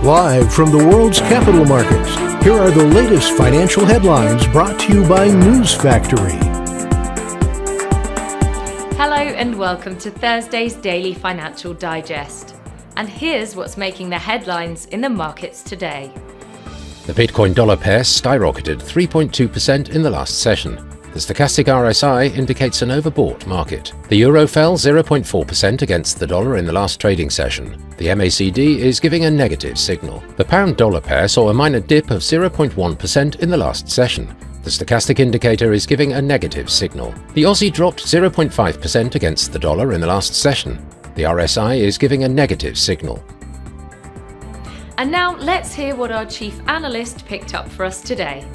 Live from the world's capital markets, here are the latest financial headlines brought to you by News Factory. Hello and welcome to Thursday's Daily Financial Digest. And here's what's making the headlines in the markets today. The Bitcoin dollar pair skyrocketed 3.2% in the last session. The stochastic RSI indicates an overbought market. The euro fell 0.4% against the dollar in the last trading session. The MACD is giving a negative signal. The pound-dollar pair saw a minor dip of 0.1% in the last session. The stochastic indicator is giving a negative signal. The Aussie dropped 0.5% against the dollar in the last session. The RSI is giving a negative signal. And now let's hear what our chief analyst picked up for us today.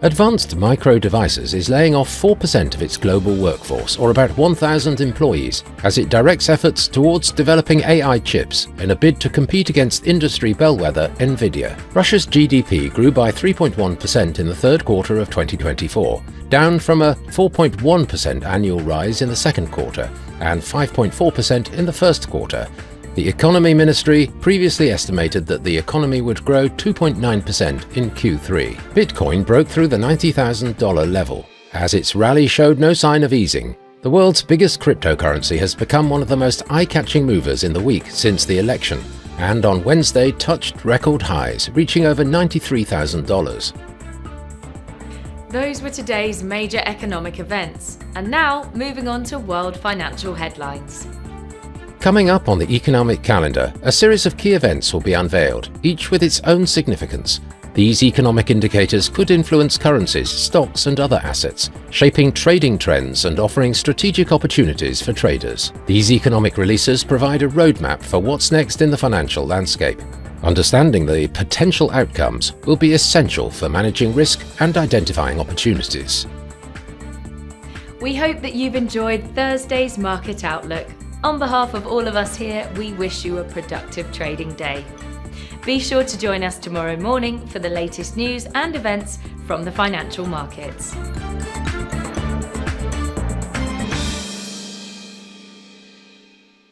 Advanced Micro Devices is laying off 4% of its global workforce, or about 1,000 employees, as it directs efforts towards developing AI chips in a bid to compete against industry bellwether Nvidia. Russia's GDP grew by 3.1% in the third quarter of 2024, down from a 4.1% annual rise in the second quarter and 5.4% in the first quarter. The Economy Ministry previously estimated that the economy would grow 2.9% in Q3. Bitcoin broke through the $90,000 level. As its rally showed no sign of easing, the world's biggest cryptocurrency has become one of the most eye-catching movers in the week since the election, and on Wednesday touched record highs, reaching over $93,000. Those were today's major economic events. And now, moving on to world financial headlines. Coming up on the economic calendar, a series of key events will be unveiled, each with its own significance. These economic indicators could influence currencies, stocks and other assets, shaping trading trends and offering strategic opportunities for traders. These economic releases provide a roadmap for what's next in the financial landscape. Understanding the potential outcomes will be essential for managing risk and identifying opportunities. We hope that you've enjoyed Thursday's Market Outlook. On behalf of all of us here, we wish you a productive trading day. Be sure to join us tomorrow morning for the latest news and events from the financial markets.